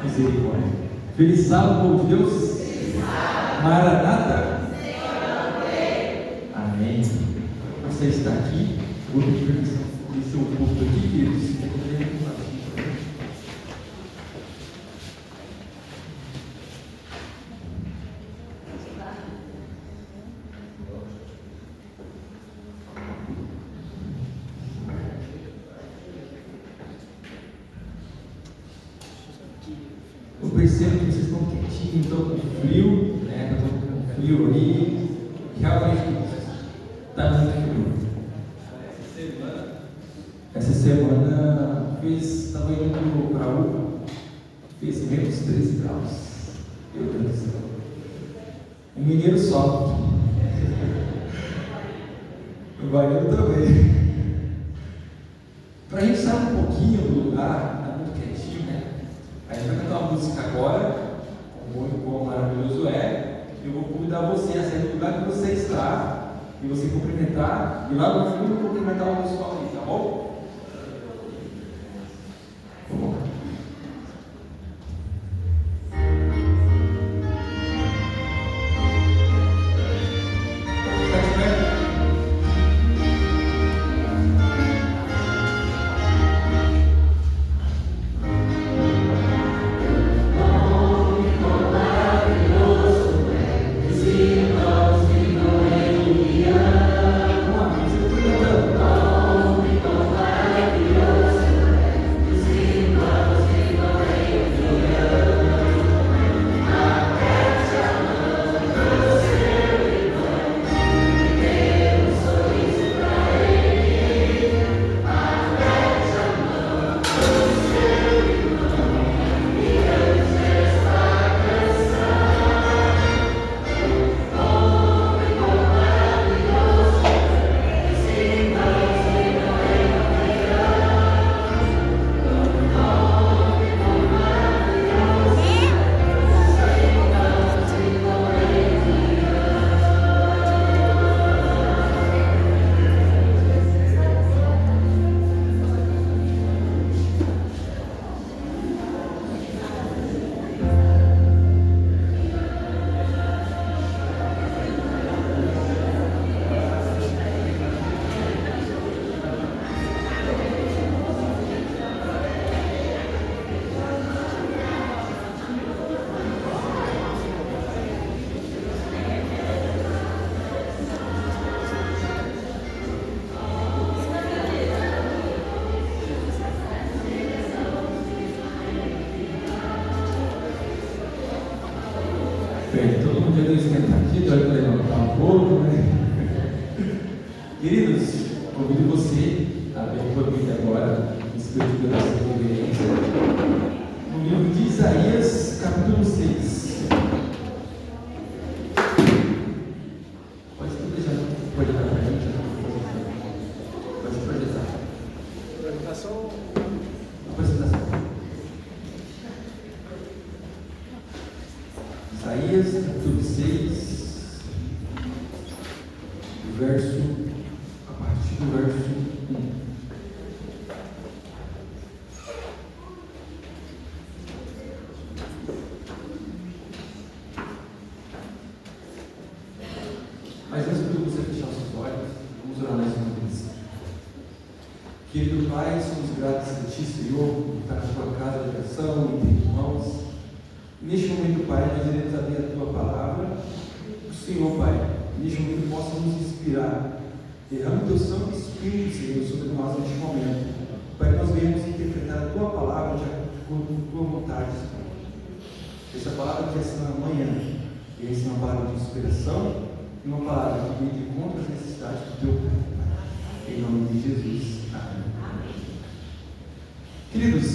Misericórdia. Feliz sábado, povo de Deus. Maranata. Amém. Você está aqui, por permissão de seu povo aqui, queridos. Eu percebo que vocês estão quietinhos, estão com frio, né? Estão com frio aí. Realmente está muito frio. Essa semana estava indo para a UPA, fez menos 13 graus. Meu Deus do céu. O mineiro sofre. O baiano também. Para a gente sair um pouquinho do lugar, está muito quietinho, né? A gente vai cantar uma música agora, como quão maravilhoso é. Eu vou convidar você a sair do lugar que você está e você cumprimentar, e lá no fundo cumprimentar o pessoal ali, tá bom? Todo mundo já deu esquentadinho, vai levantar um pouco, né? Queridos, convido você a ver comigo agora, no Espírito da nossa reverência, no livro de Isaías, capítulo 6. Pode projetar para a gente? Pode projetar. Apresentação. Apresentação. Isaías, capítulo 6, a partir do verso 1. Mas antes de você fechar os seus olhos, vamos orar mais uma vez. Querido Pai, somos gratos a Ti, Senhor, por estar na Tua casa de oração e ter irmãos. Neste momento, Pai, nós iremos abrir a Tua palavra. O Senhor, Pai, neste momento possa nos inspirar. Derrama o Teu Santo Espírito, Senhor, sobre nós neste momento, para que nós venhamos interpretar a Tua palavra de acordo com a Tua vontade, Senhor. Essa palavra que essa manhã vai ser uma palavra de inspiração e uma palavra que vem de contra as necessidades do Teu povo. Em nome de Jesus. Amém. Queridos,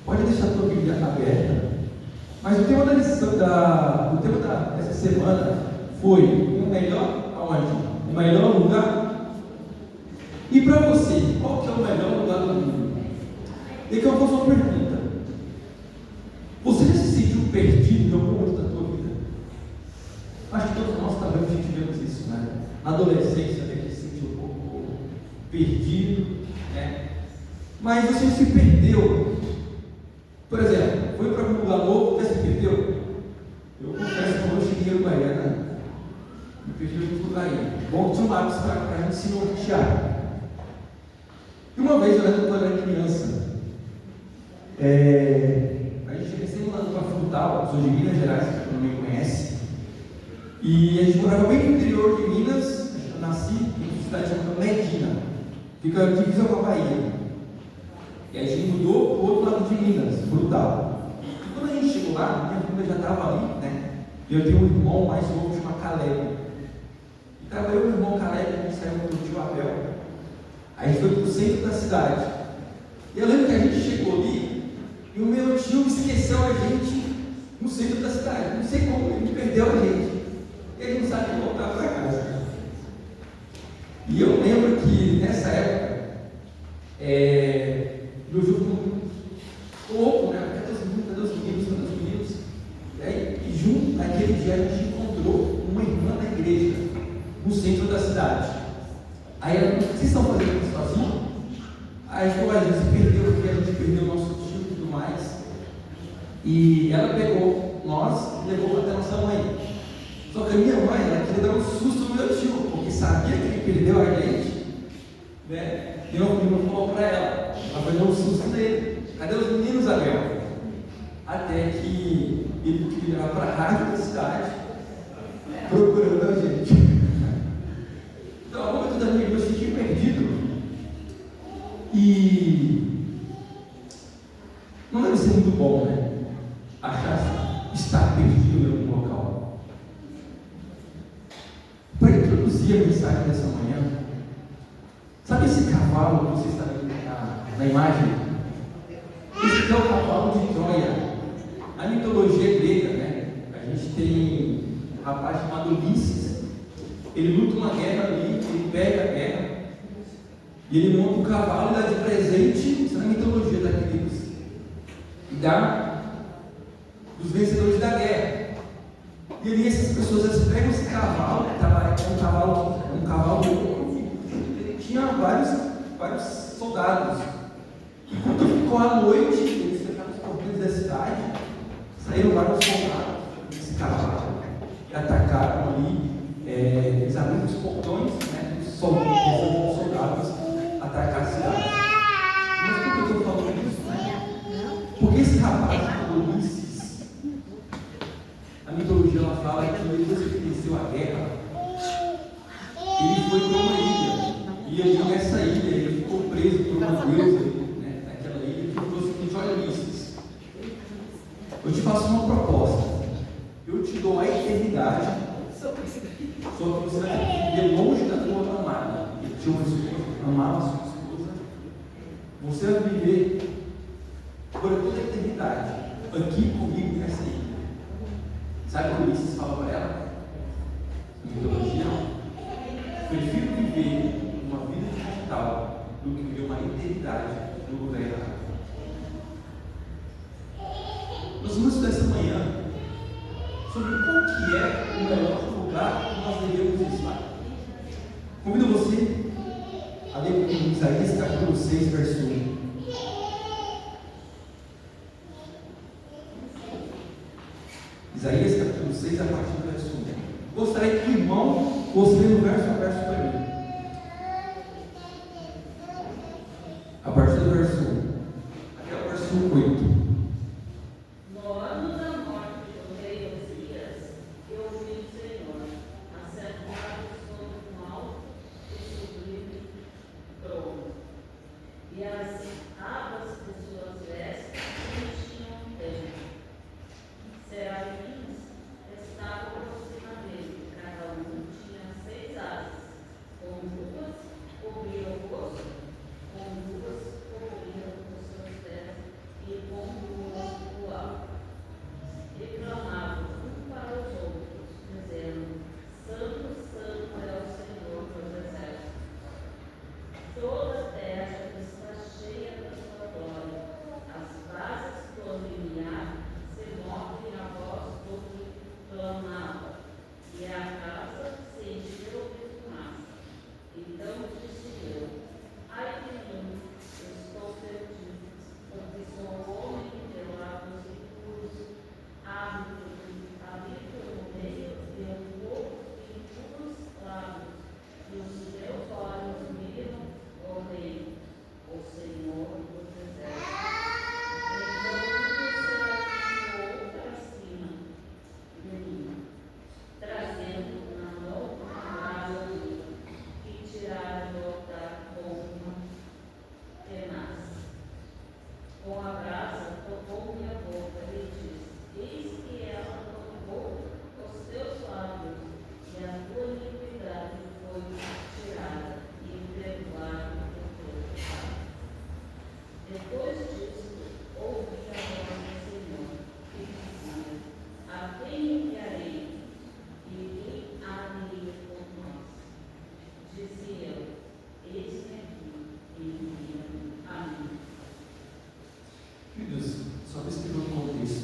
pode deixar a tua Bíblia aberta, mas o tema dessa semana foi o melhor aonde? O melhor lugar? E para você, qual que é o melhor lugar do mundo? E que eu faço uma pergunta: você já se sentiu perdido em algum momento da tua vida? Acho que todos nós talvez a gente vemos isso, né? Na adolescência, a gente se sentiu um pouco perdido, né? Mas você se perdeu. Por exemplo, foi para um lugar novo, já se perdeu? Eu confesso que quando eu cheguei no Baiana, me perdi em muito lugar aí. Bom, tinha um lápis para a gente se nortear. E uma vez, eu lembro quando eu era criança, a gente recém mudando para Frutal, sou de Minas Gerais, que não me conhece, e a gente morava bem no interior de Minas. Eu nasci em uma cidade chamada Medina, fica divisa com a Bahia. E a gente mudou para o outro lado de Minas, Frutal. E quando a gente chegou lá, minha família já estava ali, né? E eu tenho um irmão mais novo chamado Caleb. E estava eu e o irmão Caleb, a gente saiu do tio Abel. Aí a gente foi para o centro da cidade. E eu lembro que a gente chegou ali e o meu tio esqueceu a gente no centro da cidade. Não sei como, ele perdeu a gente. E a gente não sabia voltar para casa. E eu lembro que nessa época, meu jogo ficou louco, né? Cadê os meninos? E aí, junto naquele dia, a gente encontrou uma irmã da igreja no centro da cidade. Aí ela falou: vocês estão fazendo isso sozinhos? Aí a gente falou: a gente se perdeu aqui, a gente perdeu o nosso tio e tudo mais. E ela pegou nós e levou até nossa mãe. Só que a minha mãe, ela queria dar um susto no meu tio, porque sabia que ele perdeu a gente, né? E eu falou para ela foi dar um susto nele. Cadê os meninos, Abel? Até que ele teve que virar para a rádio da cidade, procurando a gente. Então, ao momento da minha vida, eu me senti perdido. E não deve ser muito bom, né? Achar estar perdido em algum local. Para introduzir a mensagem dessa manhã, sabe esse cavalo que você está vendo na imagem? Esse é o cavalo de Troia. A mitologia grega, né? A gente tem um rapaz chamado Ulisses. Ele luta uma guerra ali, ele pega a guerra e ele monta um cavalo e dá de presente. Isso é a mitologia daqueles. E dá dos vencedores da guerra. E ali essas pessoas pegam esse cavalo, um cavalo de ouro, tinha vários soldados. E quando ficou a noite, eles fecharam os portões da cidade, saíram vários soldados desse cavalo e atacaram ali. Eles abriram os portões, né, os soldados atacaram a cidade. Mas por que eu estou falando isso? Né? Porque esse rapaz, Ulisses, a mitologia ela fala que depois que ele venceu a guerra, ele foi para uma ilha. E ali nessa ilha ele ficou preso por uma deusa, né, naquela ilha, que falou o seguinte: olha, Ulisses, eu te faço uma proposta. Eu te dou a eternidade, só que você vai viver longe da tua amada. Ele tinha uma esposa, amava a sua esposa. Você vai viver por toda a eternidade aqui comigo nessa ilha. Sabe o que Ulisses fala para ela? Mitologia: prefiro viver uma vida digital do que viver uma eternidade no lugar errado. Nós vamos estudar essa manhã sobre qual que é o melhor lugar que nós devemos estar. Convido você a ler comigo Isaías capítulo 6, verso 1. Isaías capítulo 6, a partir do verso 1. Gostaria que o irmão fosse lendo verso a verso para mim. A partir do verso 1 até o verso 8. No ano da morte do rei Osias, eu ouvi o Senhor, assentado sobre um alto e sublime trono, e as abas de suas vestes enchiam o templo. Serafins estavam por cima dele, cada um tinha 6 asas, com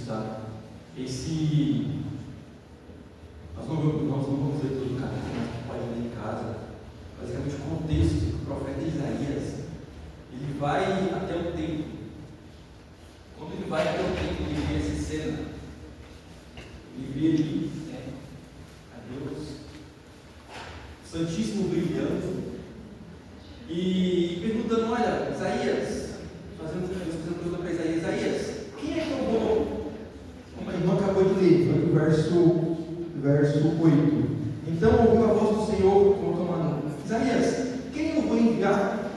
isso, tá? Nós não vamos ler todo o capítulo, mas pode ler em casa. Basicamente, o contexto do profeta Isaías, ele vai até o templo. Quando ele vai até o templo, ele vê essa cena. Ele vê ali, a Deus Santíssimo brilhando e perguntando: olha, Isaías, fazendo pergunta para Isaías, quem é que eu vou? Como a irmã acabou de ler, foi no verso 8. Então ouviu a voz do Senhor proclamando: Isaías, quem eu vou enviar?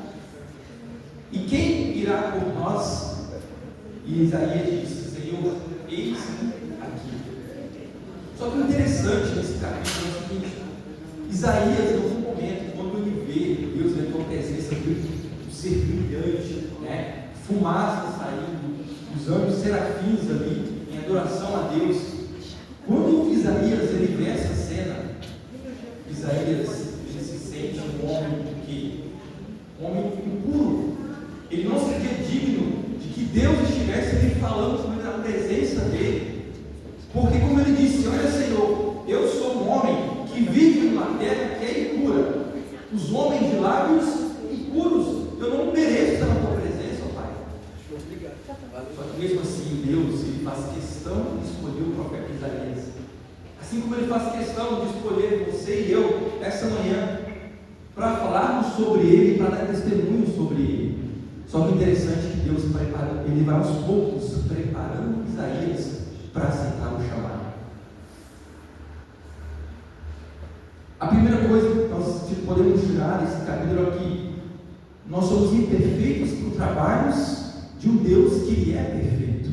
E quem irá por nós? E Isaías disse: Senhor, eis-me aqui. Só que o interessante nesse capítulo é o seguinte: Isaías, em algum momento, quando ele vê Deus na sua presença, um ser brilhante, fumaça saindo, os anjos serafins ali, em adoração a Deus. Quando Isaías ele vê essa cena, Isaías ele se sente um homem impuro. Ele não se sentia digno de que Deus estivesse ali falando sobre a presença dele. Porque, como ele disse: olha, Senhor, eu sou um homem que vive numa terra que é impura. Os homens de lábios impuros, eu não mereço estar na tua presença, ó Pai. Só que mesmo assim, Deus ele faz questão de escolher o profeta Isaías. Assim como ele faz questão de escolher você e eu essa manhã para falarmos sobre ele, para dar testemunho sobre ele. Só que o interessante é que Deus prepara, ele vai aos poucos preparando Isaías para aceitar o chamado. A primeira coisa que nós podemos tirar desse capítulo aqui: nós somos imperfeitos por trabalhos de um Deus que ele é perfeito.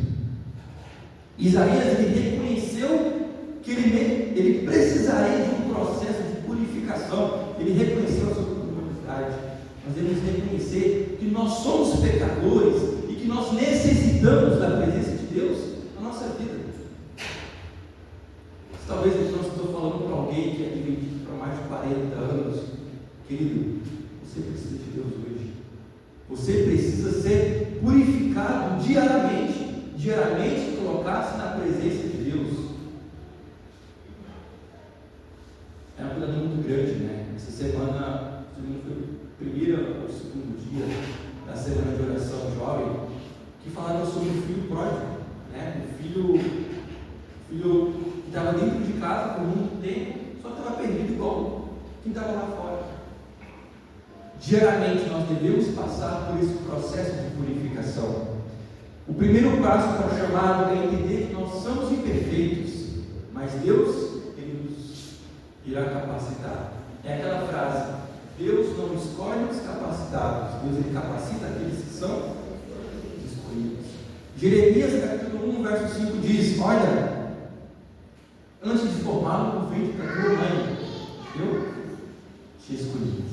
Isaías ele reconheceu que ele precisaria de um processo de purificação. Ele reconheceu a sua humanidade. Nós devemos reconhecer que nós somos pecadores e que nós necessitamos da presença de Deus na nossa vida. Talvez eu não estou falando para alguém que é vivido para mais de 40 anos. Querido, você precisa de Deus hoje. Você precisa ser purificado diariamente colocar-se na presença de Deus. É uma coisa muito grande, Essa semana foi o primeiro ou segundo dia da semana de oração jovem, que falaram sobre o filho pródigo, O filho que estava dentro de casa por muito tempo, só que estava perdido igual quem estava lá fora. Diariamente nós devemos passar por esse processo de purificação. O primeiro passo para o chamado é entender que nós somos imperfeitos, mas Deus ele nos irá capacitar. É aquela frase: Deus não escolhe os capacitados, Deus ele capacita aqueles que são escolhidos. Jeremias capítulo 1, verso 5 diz: olha, antes de formá-lo no ventre da tua mãe, eu te escolhi.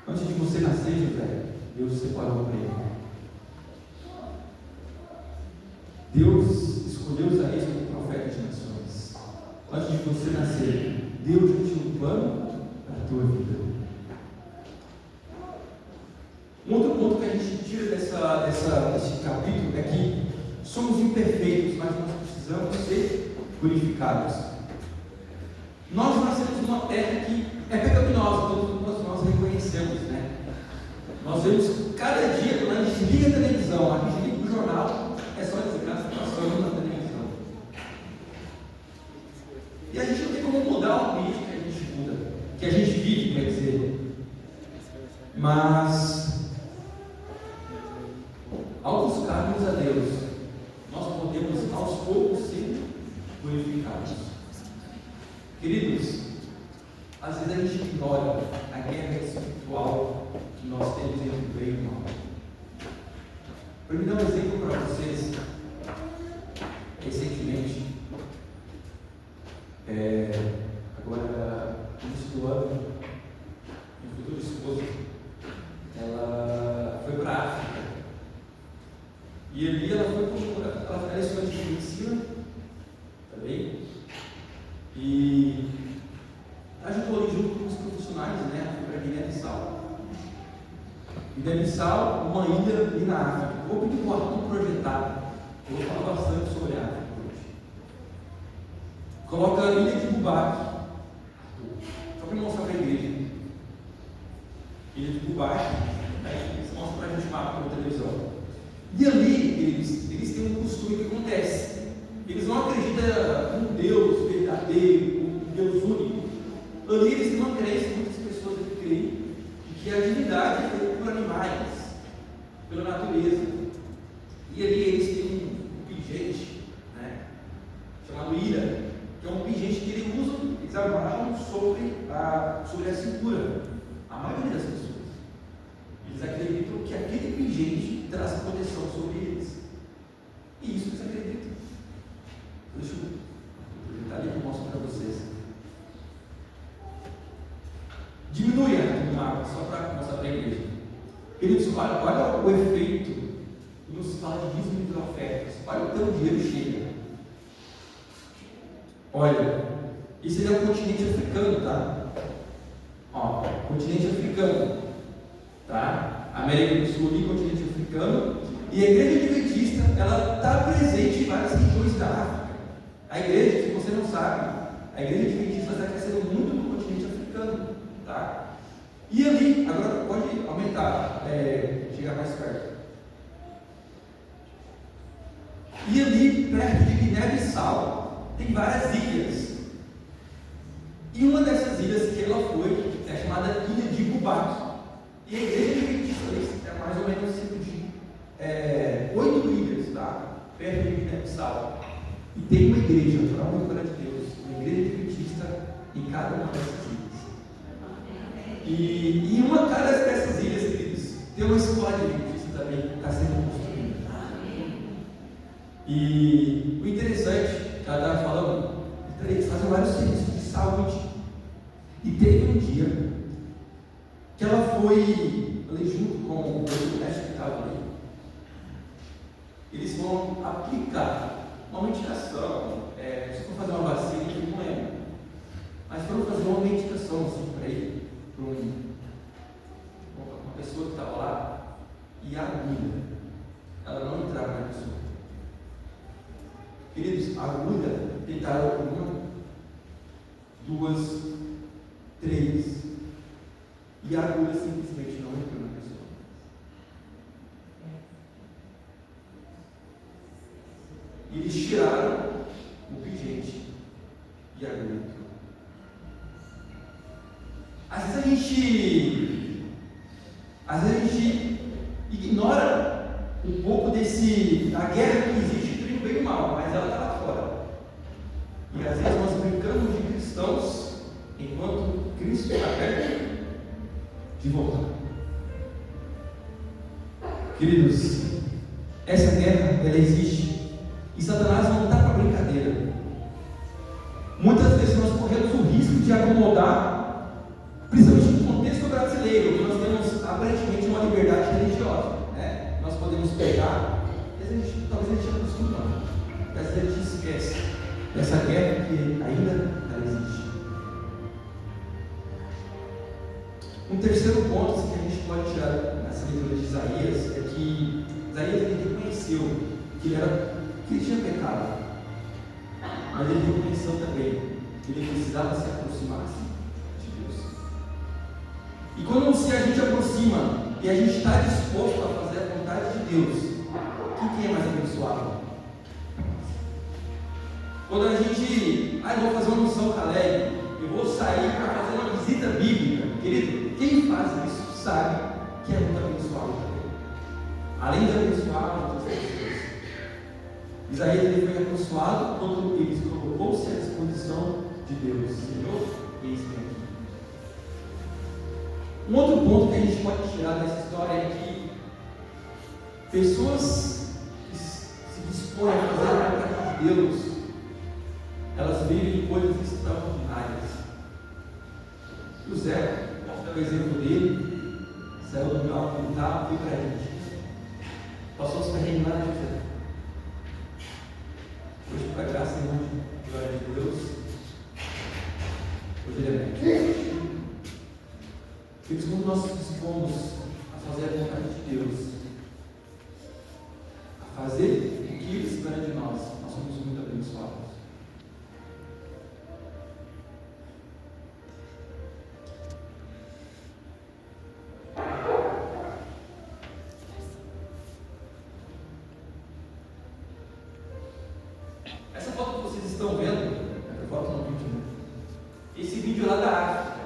Antes de você nascer, José, Deus separou para ele. Deus escolheu Isaías como profeta de nações. Antes de você nascer, Deus já tinha um plano para a tua vida. Um outro ponto que a gente tira desse capítulo é que somos imperfeitos, mas nós precisamos ser purificados. Nós nascemos numa terra que é pecaminosa, todos nós reconhecemos, Nós vemos cada dia, quando a gente liga a televisão, a gente liga o jornal, é só desligar a situação na televisão. E a gente não tem como mudar o ambiente que a gente vive, quer dizer. Mas, ao buscarmos a Deus, nós podemos aos poucos ser purificados. Queridos, às vezes a gente ignora a guerra espiritual que nós temos entre o bem e o mal. Para me dar um exemplo para vocês, recentemente, agora no início do ano, minha futura esposa, ela foi para a África. E ali ela foi ela era estudante de medicina, também, e ajudou ali junto com os profissionais, foi para Guiné-Bissau. Guiné-Bissau, uma ilha ali na África. Vou pedir para o Arthur projetar. Eu vou falar bastante sobre a África hoje. Coloca a ilha de Bubaque. Só para mostrar para a igreja. Ilha de Bubaque. Eles mostram para a gente mapa pela televisão. E ali, eles têm um costume que acontece. Eles não acreditam num Deus verdadeiro, um Deus único. Ali eles têm uma crença, muitas pessoas aqui creem, de que a divindade é feita por animais, pela natureza. E ali eles têm um pingente, né, chamado ira, que é um pingente que eles amarram sobre a cintura. A maioria das pessoas. Eles acreditam que aquele pingente traz proteção sobre eles. E isso eles acreditam. Deixa eu projetar ali que eu mostro para vocês. Diminui o mapa, só para mostrar para a igreja. Queridos, olha o efeito nos fala de dízimo e de ofertas. Olha o teu dinheiro chega. Olha, isso é o continente africano, tá? Ó, continente africano, tá? América do Sul e continente africano. E a igreja adventista, ela está presente em várias regiões da África. A igreja, se você não sabe, a igreja adventista está crescendo muito no continente africano, tá? E ali, agora pode aumentar, chegar mais perto. E ali, perto de Guiné-Bissau, tem várias ilhas. E uma dessas ilhas que ela foi é chamada Ilha de Bubaque. E a igreja adventista é mais ou menos cerca de 8 ilhas, tá? Perto de Guiné-Bissau. E tem uma igreja, para a glória de Deus, uma igreja adventista em cada uma dessas ilhas. E em uma cada dessas ilhas, queridos, tem uma escola adventista também que está sendo construída. E o interessante, ela estava falando, eles fazem vários serviços de saúde. E teve um dia que ela foi ali junto com o médico que estava ali. Eles vão aplicar uma medicação, se for fazer uma vacina, eu não lembro, mas foram fazer uma medicação assim para ele, para uma pessoa que estava lá, e a agulha, ela não entrava na pessoa. Queridos, a agulha tentaram uma, duas, três, e a agulha simplesmente não entrou na pessoa. E eles tiraram o pingente e a agulha entrou. Às vezes a gente ignora um pouco da guerra que existe entre o bem e o mal, mas ela está lá fora. E às vezes nós brincamos de cristãos enquanto Cristo está perto de voltar. Queridos, essa guerra, ela existe. E Satanás não está para brincadeira. Muitas vezes nós corremos o risco de acomodar, principalmente no contexto brasileiro, que nós temos aparentemente uma liberdade religiosa, né? Nós podemos pegar, talvez a gente acostuma, às vezes a gente esquece dessa guerra que ainda ela existe. Um terceiro ponto que a gente pode tirar nessa leitura de Isaías é que Isaías ele reconheceu que ele tinha pecado, mas ele reconheceu também que ele precisava se aproximar de Deus. E quando a gente aproxima e a gente está disposto a fazer a vontade de Deus, quem é mais abençoado? Quando a gente, eu vou fazer uma missão Caleb, eu vou sair para fazer uma visita bíblica, querido, quem faz isso sabe que é muito abençoado também. Além de abençoar outras pessoas. Isaías ele foi abençoado quando ele colocou-se à disposição de Deus. Senhor, eis-me aqui. Um outro ponto que a gente pode tirar dessa história é que pessoas que se dispõem a fazer a vontade de Deus, elas vivem coisas extraordinárias. O Zé, posso dar o exemplo dele, saiu do lugar que ele estava, foi para a gente. Passou os perrengues lá, José. Hoje, por graça e honra, glória de Deus, hoje ele é médico. Porque quando nós nos dispomos a fazer a vontade de Deus, a fazer o que Ele Essa foto que vocês estão vendo, foto no vídeo, né? Esse vídeo é lá da África.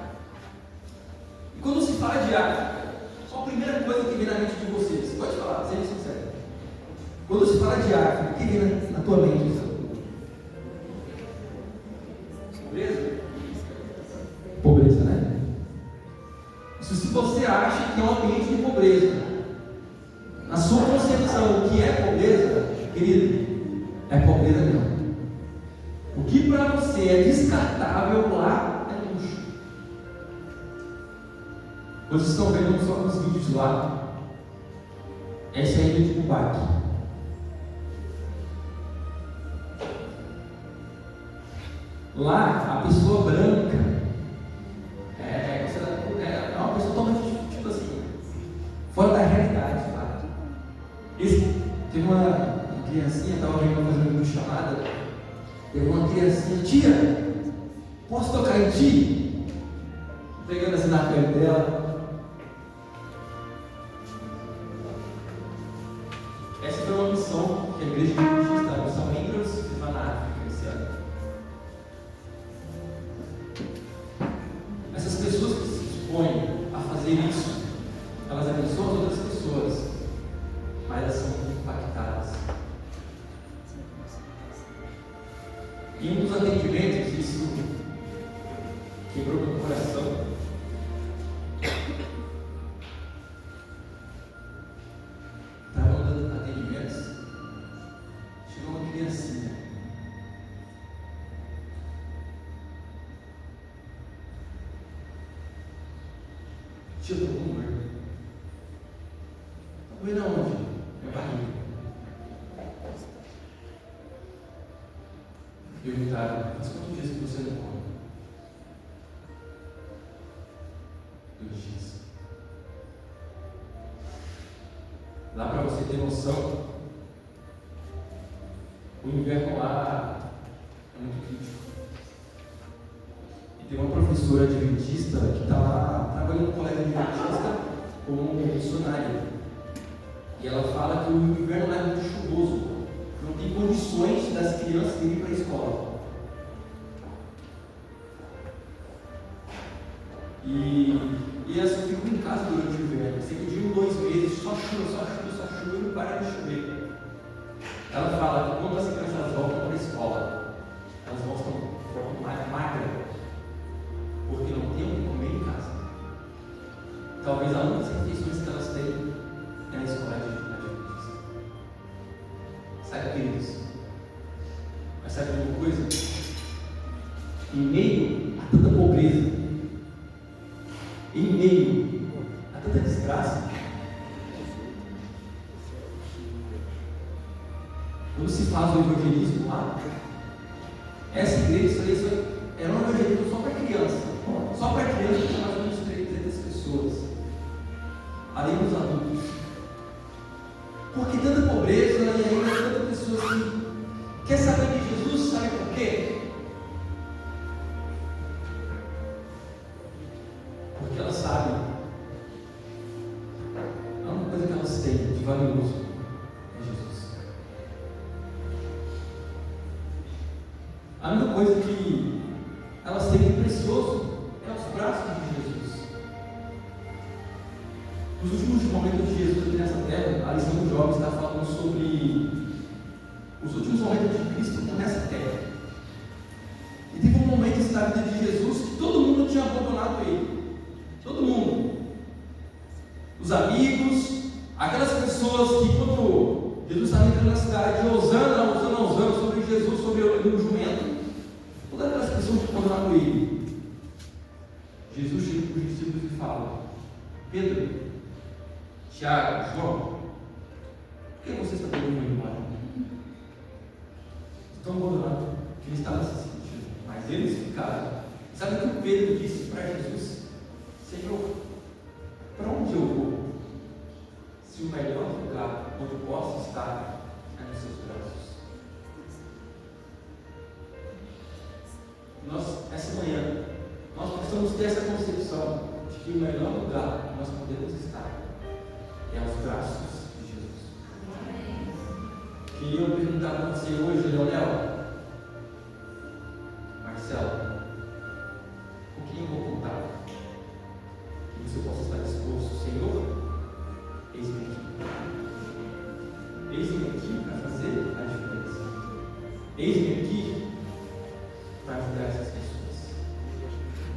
E quando se fala de África, qual a primeira coisa que vem na mente de vocês? Pode falar, seja sincero. Quando se fala de África, o que vem na tua mente? Pobreza? Pobreza, né? Isso, se você acha que é um ambiente de pobreza, na sua concepção, o que é pobreza, querido, é pobreza mesmo. O que para você é descartável lá é luxo. Vocês estão vendo só alguns vídeos lá. Essa é a ilha de Bubaque. Lá, a pessoa branca é uma pessoa totalmente, tipo assim, fora da realidade. Lá. Teve uma criancinha, estava vendo fazendo uma chamada. Teve uma criancinha, tia, posso tocar em ti? Pegando assim na pele dela. Essa foi uma missão que a igreja de Cristo, a missão Angels, fez lá na África esse ano. Essas pessoas que se dispõem a fazer isso, elas abençoam as outras pessoas, mas elas são impactadas. E um dos atendimentos, isso quebrou meu coração. Estava dando atendimentos, chegou uma criancinha. Tia, eu tô com dor. Tá doendo aonde? Minha barriga. Perguntaram, mas quantos dias que você não come? 2 dias. Lá para você ter noção, o inverno lá é muito crítico. E tem uma professora adventista que está lá trabalhando no colégio adventista como missionária. E ela fala que o inverno lá é muito chuvoso. Não tem condições das crianças irem para a escola. E elas ficam em casa durante o inverno. Sempre de 1, 2 meses, só chuva, e não para de chover. Ela fala que quando as crianças voltam para a escola, elas voltam de forma mais magra, porque não tem o que comer em casa. Talvez a única refeições que elas têm é na escola adventista. Sabe, queridos? Mas sabe uma coisa? Em meio a tanta pobreza, em meio a tanta desgraça, quando se faz o evangelismo lá, essa igreja era um evangelismo só para criança. Só para criança tinha mais ou menos 300 pessoas. Além dos adultos. Porque tanta pobreza e ainda tantas pessoas que quer saber de Jesus, sabe por quê? Porque elas sabem a única coisa que elas têm de valioso é Jesus. A única coisa que elas têm de precioso é os braços de Jesus. Nos últimos momentos de Jesus aqui nessa terra, a lição dos jovens está falando sobre os últimos momentos de Cristo nessa terra. E teve um momento na vida de Jesus que todo mundo tinha abandonado ele. Todo mundo. Os amigos, aquelas pessoas que quando Jesus estava entrando na cidade, Osana sobre Jesus, sobre o jumento, todas aquelas pessoas que abandonaram ele. Jesus chega para os discípulos e fala: Pedro, Tiago, João, por que vocês estão indo embora? Estão abandonados, que eles estavam se sentindo, mas eles ficaram. Sabe o que o Pedro disse para Jesus? Senhor, para onde eu vou? Se o melhor lugar onde eu posso estar é nos seus braços. Essa manhã, nós precisamos ter essa concepção de que o melhor lugar que nós podemos estar é aos braços de Jesus. Queria perguntar para você hoje, Leonel, Eis-me aqui para ajudar essas pessoas,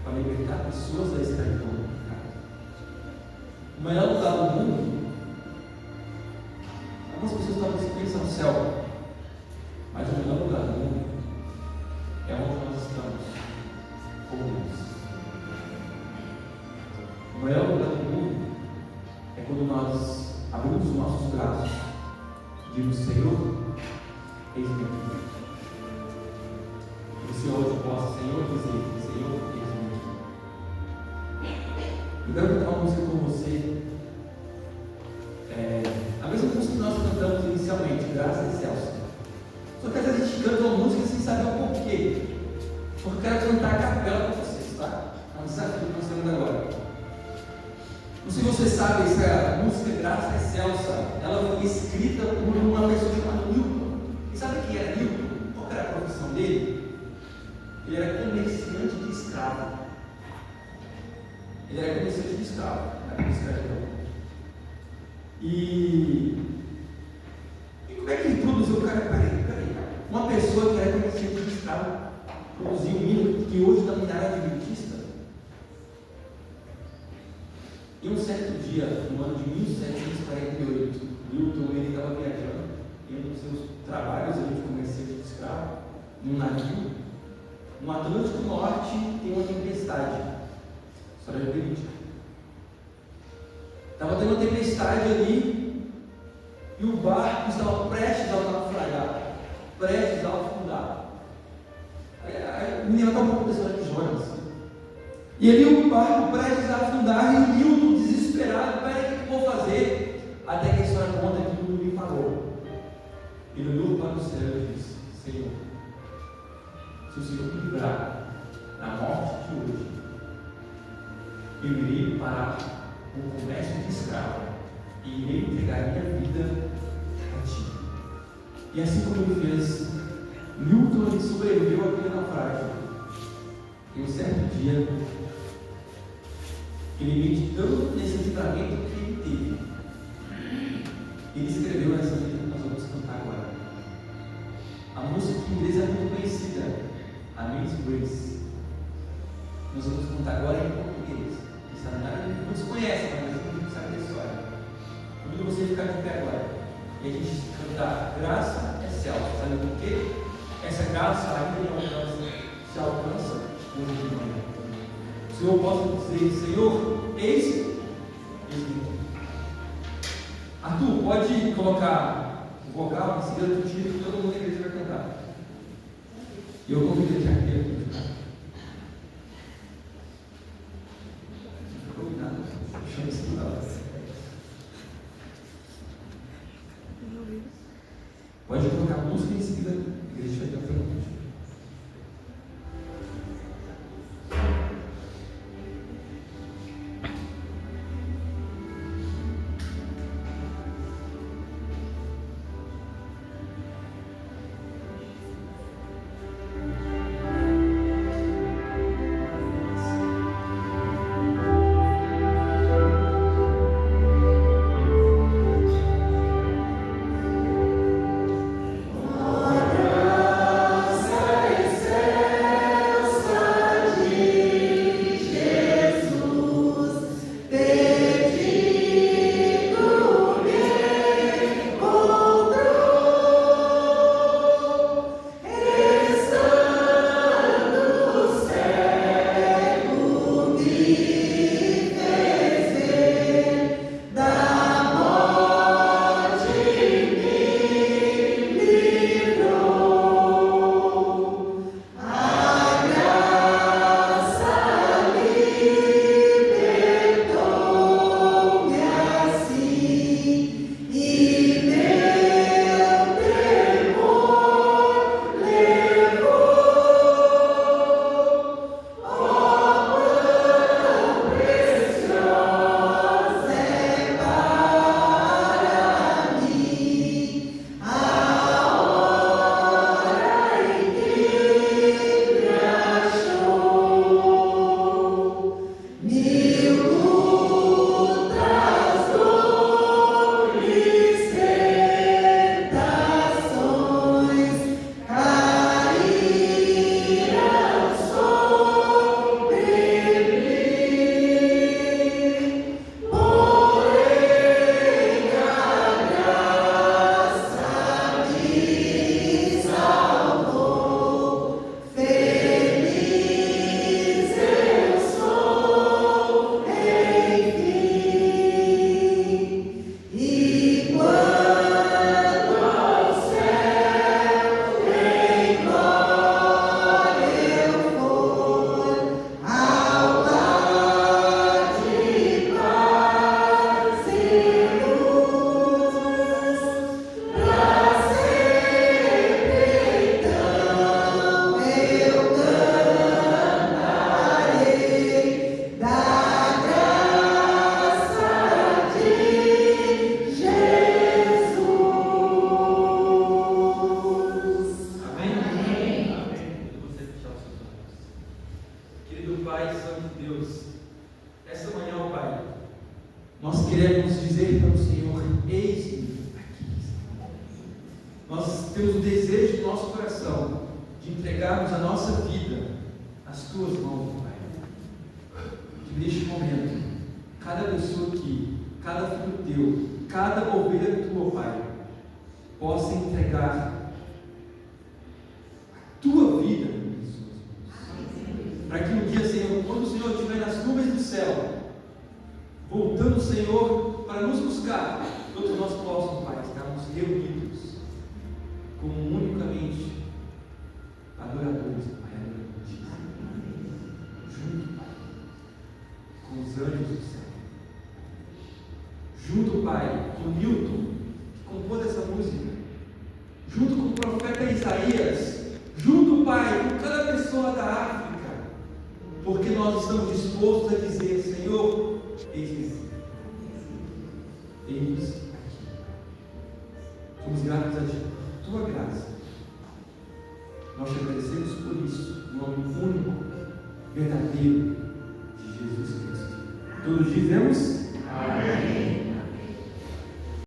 para libertar pessoas da escravidão do pecado. O melhor lugar do mundo, algumas pessoas talvez pensam no céu, mas o melhor lugar do mundo é onde nós estamos com Deus. O melhor lugar do mundo é quando nós abrimos os nossos braços e dizemos: Senhor, eis-me aqui. Que o Senhor hoje possa, Senhor, dizer: Senhor, eis-me aqui. Eu quero cantar uma música com você. A mesma música que nós cantamos inicialmente, Graça Excelsa. Só que às vezes a gente canta uma música sem saber o porquê. Porque eu quero cantar a capela para vocês, tá? É um desafio que nós temos agora. Não sei se você sabe, essa música Graça Excelsa, ela foi escrita por uma pessoa chamada Newton. E sabe quem era Newton? Qual era a profissão dele? Ele era comerciante de escravo. Ele era comerciante de escravo, na escravidão. E como é que ele produziu? Peraí. Uma pessoa que era comerciante de escravo produziu um hino que hoje está na área adventista. E um certo dia, no ano de 1748, Newton ele estava viajando, indo nos seus trabalhos de comerciante de escravo, num navio. No Atlântico Norte tem uma tempestade. História verídica. Estava tendo uma tempestade ali e o barco estava prestes a naufragar, prestes a afundar. O menino estava acontecendo aqui, Jonas. E ali o barco prestes a afundar e o Newton desesperado: peraí, o que eu vou fazer? Até que a história conta que Newton me falou. Ele olhou para o céu e disse: Senhor, se o Senhor me livrar na morte de hoje, eu irei parar o comércio de escravo e irei entregar minha vida a ti. E assim como ele fez, Newton sobreviveu àquele naufrágio. E um certo dia, ele, meditando nesse livramento que ele teve, ele escreveu essa letra que nós vamos cantar agora. A música em inglês é muito conhecida, Amazing Grace. Nós vamos cantar agora em português. Muitos conhecem, mas muitos sabem da história. Convido você a ficar de pé agora e a gente cantar Graça Excelsa. Sabe por quê? Essa graça ainda não se alcança hoje de manhã. O Senhor possa dizer: Senhor, eis-me. Arthur, pode colocar o vocal, em seguida do tiro, que todo mundo da igreja vai cantar. E eu convido ele aqui. Pode colocar a música e em seguida a igreja vai cantar. desejo do nosso coração de entregarmos a nossa vida às tuas mãos, Pai. Que neste momento, cada pessoa aqui, cada filho teu, cada ovelha tua, Pai, possa entregar a tua vida nas suas mãos. Para que um dia, Senhor, quando o Senhor estiver nas nuvens do céu, voltando, Senhor, para nos buscar, todos nós possamos, Pai, estarmos reunidos como unicamente adoradores, Pai, junto, Pai, com os anjos do céu, junto, Pai, com Newton, que compôs essa música, junto com o profeta Isaías, junto, Pai, com cada pessoa da África, porque nós estamos dispostos a dizer: Senhor, eis-me aqui. Somos gratos a Ti, Tua graça. Nós te agradecemos por isso, no nome único, verdadeiro de Jesus Cristo. Todos dizemos: Amém.